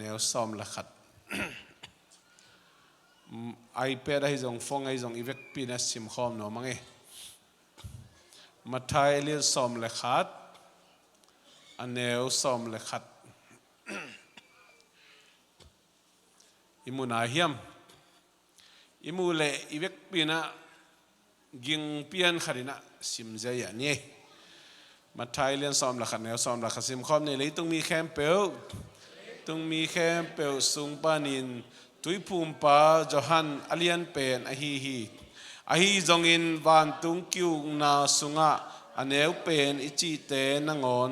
แนวซ้อมละขัดไอแพดให้จงฟงให้จงอีเวกปีนัสซิมคอมเนาะมั้งเอมาไทยเรียนซ้อมละขัดอันแนวซ้อมละขัดอิมูนาเฮียมอิมูเลอีเวกปีนะยิงเปียนขัดินะซิมใจอย่างนี้มาไทยเรียนซ้อมละขัดแนวซ้อมละขัดซิมคอมนี่เลยต้องมีแคมเปลต้องมีแคมเปลสุงปานินตุยภูมิปาจอหันอเลียนเป็นอฮีจงอินวันตุงคิวนาสุงะอันเอวเป็นอิจิเตนังอน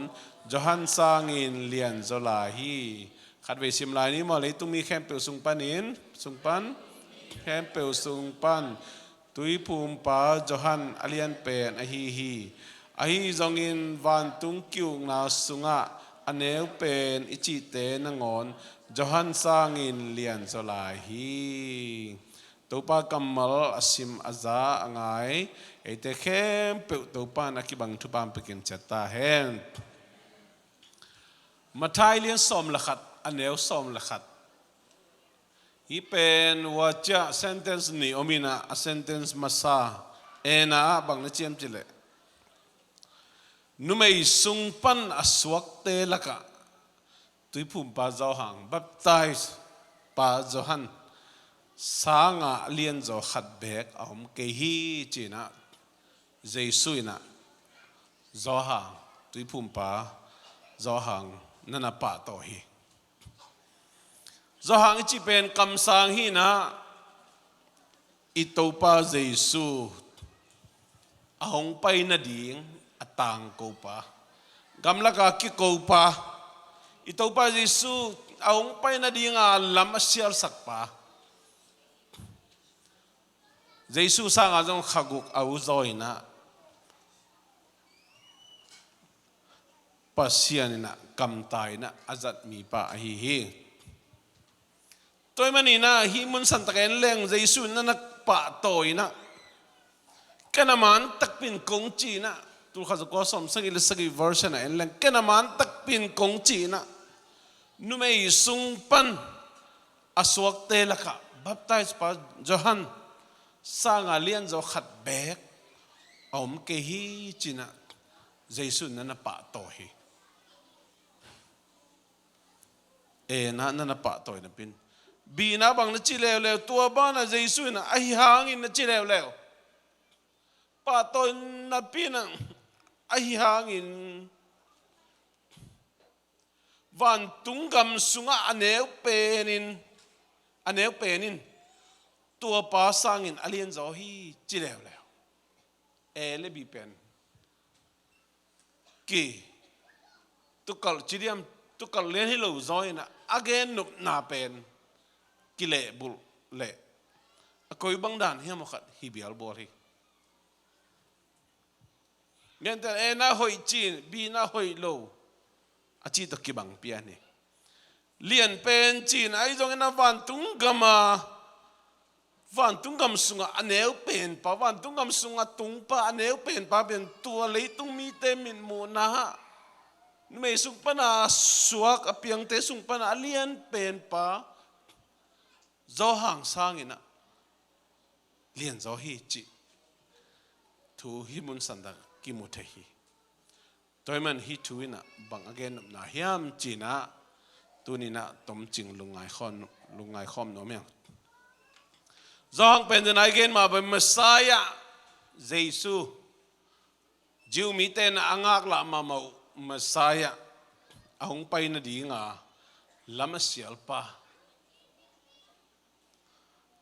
จอหันสร้างอินเลียนจลาฮีขัดเวชิมลายนี้มาเลยต้องมีแคมเปลสุงปานินสุงปันแคมเปลสุงปันตุยภูมิปาจอหันอเลียนเป็นอฮีจงอินวันตุงคิวนาสุงะอันเอวเป็นอิจิเตนังอนจอหันสร้างอินเลียนจลาฮีตัวป้ากำมลอสิมอาซาอ่างไงไอเตเข้มเปิดตัวป้านักบังทุบามไปกินจัตตาเฮนมาทายเลียนสมละขัดอันเอวสมละขัดฮีเป็นว่าจะ sentence นี่อมินะ sentence มาซาเอน่าบังนักเจียมจิเลนุไม่สุงปันอสวกเตละกะตุยพุ่มปาเจ้าหัง baptize ปาเจ้าหันสางะเลียนเจ้าขัดเบกอมเกฮีจีนะเจสุยนะเจ้าหังตุยพุ่มปาเจ้าหังนั่นน่ะปะต่อฮีเจ้าหังจีเป็นคำสั่งฮีนะอิโตปาเจสุอมไปนาดิ่งต่างกูปะกำลังกิกูปะอิตัวปะยิสุเอาไปนาดีงาลำเสียรสักปะยิสุสังอาจงขกุกเอาจอยนะปัสยานินะกำตายนะอาจัดมีปะฮีตัวมันนี่นะฮีมุนสันตะเกนเล่งยิสุนั่นนักปะโตยนะกันน้ำมันตักปินกงจีนะตัวข้าศึกก็สมสักอีกสักอี version นะเองแหละแค่น้ำมันตักปินกงจีนะนุ่มไอสุงปันอสวกเตละกะ baptize ปะจอหันสร้างอาเลียนจอขัดแบกอมเกฮีจีนะเจสุนั่นน่ะปะโตฮีน่ะนั่นน่ะปะโตยนะปินบีนะบางนั่นจีเลวตัวบ้านน่ะเจสุน่ะไอหางอินน่ะจีเลวปะโตยน่ะปินน่ะไอหางอินวันตุงกำสุงอันเอวเป็นตัวป้าสังอินอเลียนจอฮีจีแล้วเลบีเป็นกีตุกลจีเดียมตุกลเลียนให้เราจอยนะอาเกนนุบนาเป็นกิเลบุลเล่ก็ยบังดานเฮียมขัดฮิบิอัลบอรีเงี้ยแต่น่าหอยจีนบีน่าหอยโลอาชีตกิบังเปียนี่เลียนเป็นจีนไอ้ตรงนั้นวันตุงกำสุงอันเอวเป็นปะวันตุงกำสุงตุงปะอันเอวเป็นปะเป็นตัวเลยตุงมีเตมินมูนะฮะไม่สุงปนะสวกเพียงเตสุงปนะเลียนเป็นปะเจ้าห่างสร้างอินะเลียนเจ้าฮีจีทูฮิมุนสันดากิมุเทฮีตัวมันฮิทูอินะบางเกนนะเฮียมจีนะตัวนี้นะต้มจิงลุงไงคอมโนเมียงจองเป็นจะไหนเกนมาเป็นเมสไซาเยซูจิวมีเตนอ่างอักละมาเมสไซาอาหงไปนาดีงาลำเสียลปะ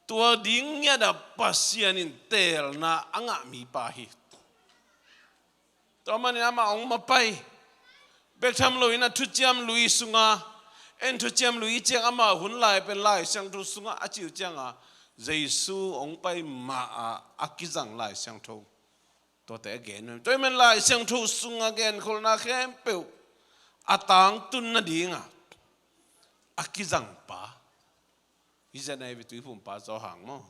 ตัวดิ้งเนี่ยดับปัสยานินเตลนะอ่างมีปะฮิตัวมันเนี่ยมาองมาไปเบกทำลุยนะทุจยมลุยสุงาทุจยมลุยเจียงอามาหุ่นลายเป็นลายเสียงทุสุงาอาจิวเจียงเยซูองไปมาอากิจังลายเสียงทุตัวแต่เกนตัวมันลายเสียงทุสุงาเกนคนน่าเข้มเปียวอาตังตุนนาดีงาอากิจังปะฮิจะในวิตุยพุ่มปะเจ้าหางมั้ง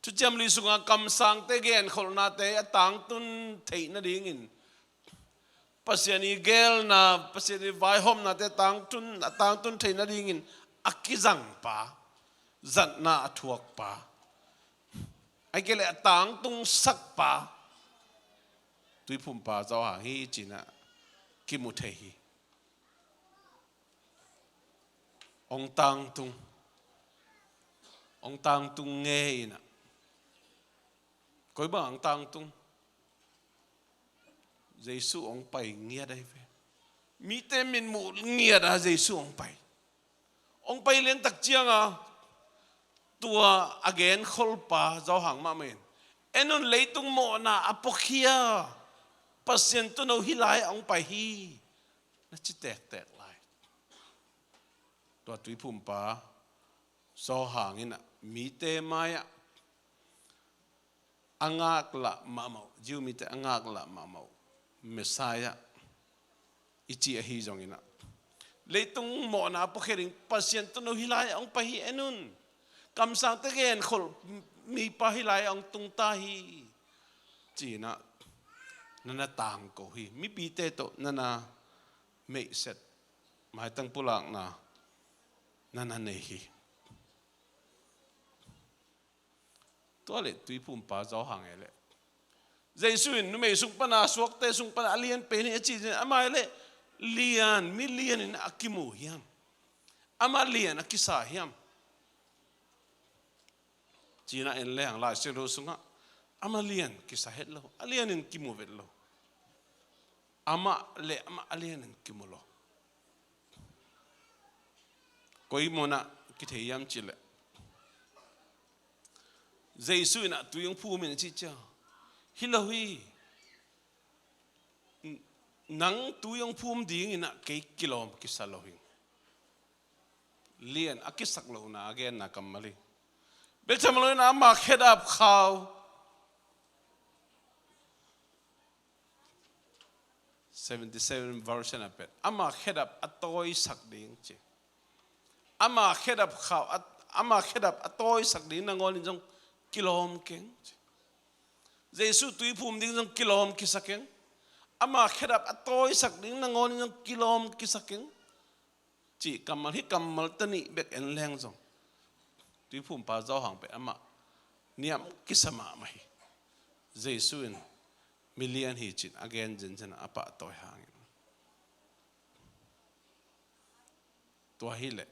ทุจริตลิสุงากำสังเตเกนคนนาเตอตังตุนเทนนาดีงินป pasiani gel na pasiani vai hom na te tang tun thei na dingin akizang pa zat na athuak pa ai kele tang tung sak pa tui phum pa zo ha hi china ki mu thei hi ong tang tung nghe ina koi ba ong tang tung Giêsu ông pai nghe đây về mi tem min mu nghe da Giêsu ông pai lên tắc chiang à tua again khol pa zo hang ma men enon leitung mo na apokhia pasien tu no hilai ông pai hi na chi tek lai tua tui phum pa zo hang ina mi te maya angak la ma mau jiu mi te angak la ma mau Messiah ichi a hi zong ina leitung mo na pokherin pasien tu no hilai ang pahi enun kam sang te gen khol mi pa hilai ang tung ta hi china nana tang ko hi mi pi te to nana me set mai tang pulak na nana nei hi to le tui phum pa zo hang ele Giêsu in nume sung pana suak te sung pana alien pe ni chi ama le lian million in akimu hiam ama lian akisa hiam china en leng la se ro sunga ama lian kisa het lo alien in kimu vet lo ama alien in kimu lo koi mona ki the yam chile Giêsu in tu yung phu min chi cha hilawi nang tu yung phum ding ina kay kilom kisalohin lian akisak lo na again na kamali bechamalo na ma head up khaw 77 version of it ama head up atoy sak ding che ama head up khaw ama head up atoy sak ding na ngol jong kilom keng Giêsu tui phum ding jong kilom kisakeng ama khedap atoy sak ding na ngon jong kilom kisakeng chi kamal hi kamal tani bek en leng jong tui phum pa zo hang pe ama niam kisama mai Giêsu in million hi chin again jen apa toy hang to hi le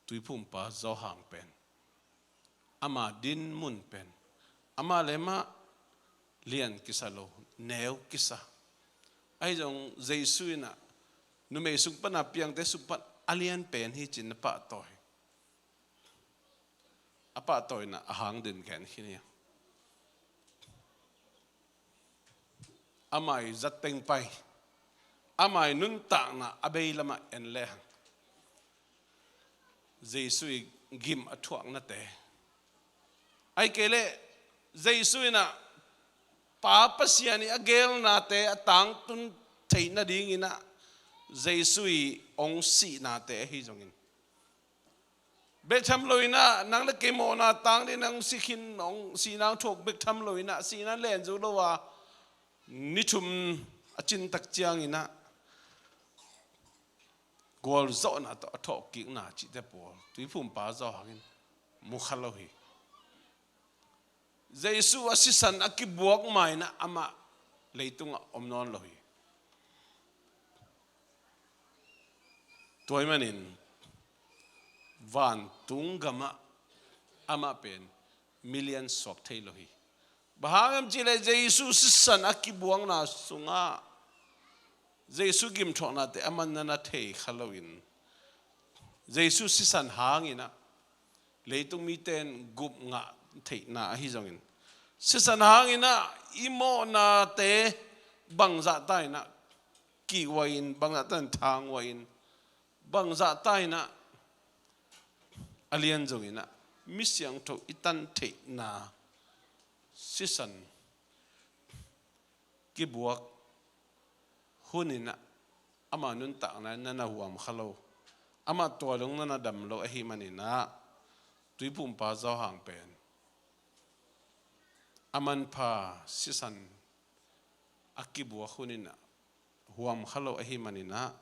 tui phum pa zo hang pen ama din mun pen ama lema lian kisalo neo kisa ai jong Giêsu ina nume sung pana piang te supat alien pen hi chin pa toy apa toy na ahang din ken hinia amai zateng pai amai nun ta na abei lama en le Giêsu gim athuak na te ai kele Giêsu ina pa pasiani agel na te atang tun theina ding ina Giêsu ong si na te hi jongin betham loina nang le kemo na tang de nang sikhin ong si nang thok betham loina si na len zu lo wa nichum achin tak chiang ina gol zo na to thok ki na chi te pol tui phum pa zo hangin mu khalo hi Giêsu asisan akibuak mai na ama leitung omnon lohi toy manin van tungama ama pen million sok thei lohi bahangam chile Giêsu sisan akibuang na sunga Giêsu gim thona te aman na thei khaloin Giêsu sisan hangina leitung mi ten gup nga thei na hi jongin sisan hangina imo na te bangza tai na ki wain bangza tan thang wain bangza tai na alien jongina misyang tho itan thei na sisan ki buak hunina ama nun ta na huam khalo ama tolong na dam lo hi manina tui pum pa zo hang pen aman pa sisan akibua khunina huam khalo ahi manina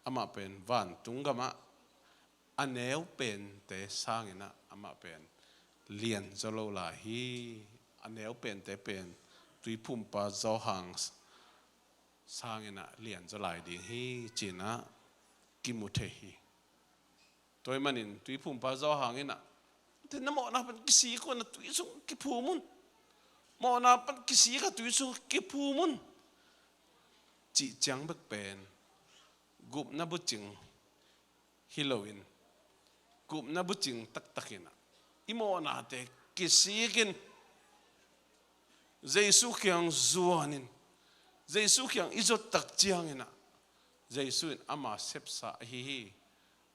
ama pen van tungama aneu pen te sangina ama pen lian zolo la hi aneu pen te pen tui phumpa zo hang sangina lian zolai ding hi china kimuthe hi toy manin tui phumpa zo hangina te namo na pan kisi ko na tui sung kipumun mo na pan kisi ka tui sung kipumun chỉ chẳng bức bền gụm na bút chừng Halloween gụm na bút chừng tắc tắc na imo na te kisikin Giêsu kyang zuanin Giêsu kyang izot tak chiang na Giêsu in ama sepsa hi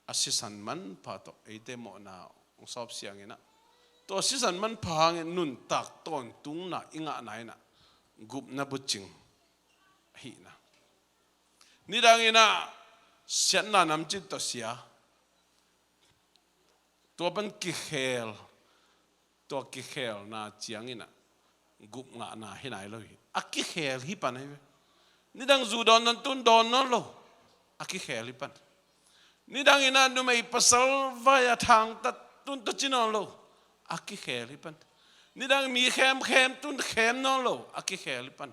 asisan man pato ite mo na sop siang na to asisan man phang nun tak ton tung na inga nai na gụm na bút chừng hi na nidangina sian na nam chit to sia to ban ki khel na chiangina gup nga na hinai lo a ki khel hi pan ai nidang zu don nan tun don no lo a ki khel hi pan nidangina nu mai pasal vaya thang ta tun to chinon lo a ki khel hi pan nidang mi khem tun khem no lo a ki khel hi pan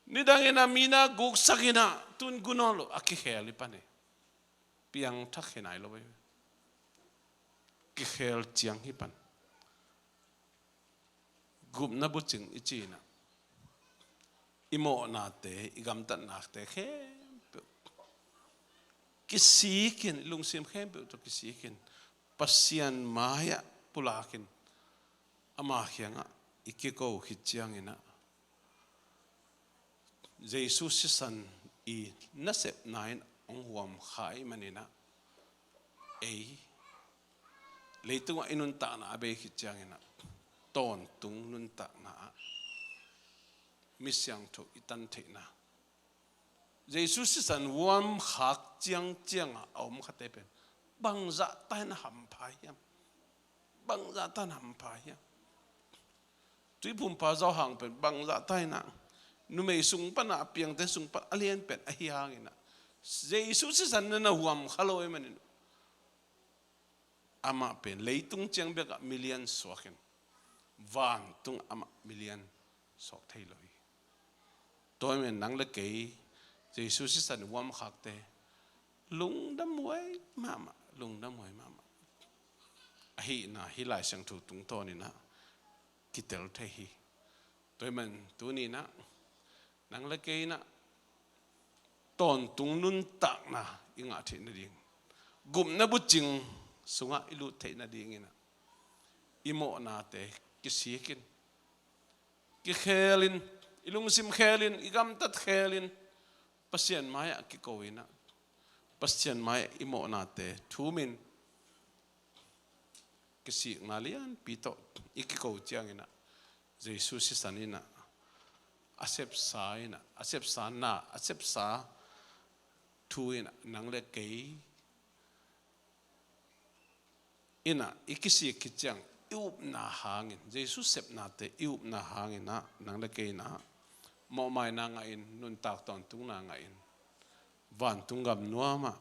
nidangina mina guk sakina tun gunolo aki khel ipane piang thak hinai lo ki khel chiang hi pan gup na bu ching ichina imo na te igam tan na te khe kisikin lungsim khem pe to kisikin pasian maya pulakin ama khianga ikiko hi chiang ina Giêsu sisan i nasep nain ong huam khai manina ei leitung inun ta na be khi changina ton tung nun ta na misyang tho itan theina Giêsu sisan huam khak chiang om khate pen bangza tan ham phai bangza tan ham phai tui phum pa zo hang pen bangza tai na nu mei sung pa na piang te sung pa alien pen a hi hangina Giêsu si san na huam khaloi manin ama pen leitung chiang beka million sokin van tung ama million sok thei loi toy men nang le ke Giêsu si san huam khak te lung dam muai mama a hi na hi lai sang thu tung to ni na kitel thei hi toy men tu ni na nang la ke na ton tung nun tak na inga the na ding gum na bu ching sunga ilu the na ding ina imo na te kisikin ki khelin ilung sim khelin igam tat khelin pasien maya ki koina pasien maya imo na te thumin kisi ngalian pito ikiko chiang ina Giêsu si sanina asep sa thuina nang le ke ina ikisi kichang iup na hangin Giêsu sep na te iup na hangina nang le ke na mo mai na nga in nun tak ton tung na nga in van tungam nuama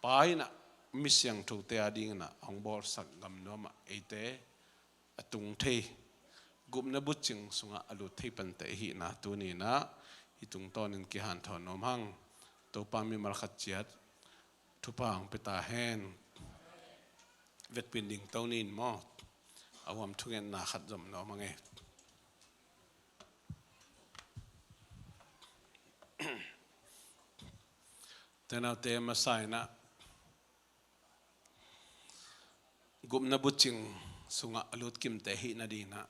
paina misyang thu te ading na ong bor sak gam nuama ete atung the gum na butching sunga alu thei pan te hi na tu ni na hitung ton in ki han thon nom hang to pa mi mal khat chiat thu pang peta hen vet pin ding to nin mo awam thungen na khat jom no mangai tena te ma sai na gum na butching sunga alut kim te hi na di na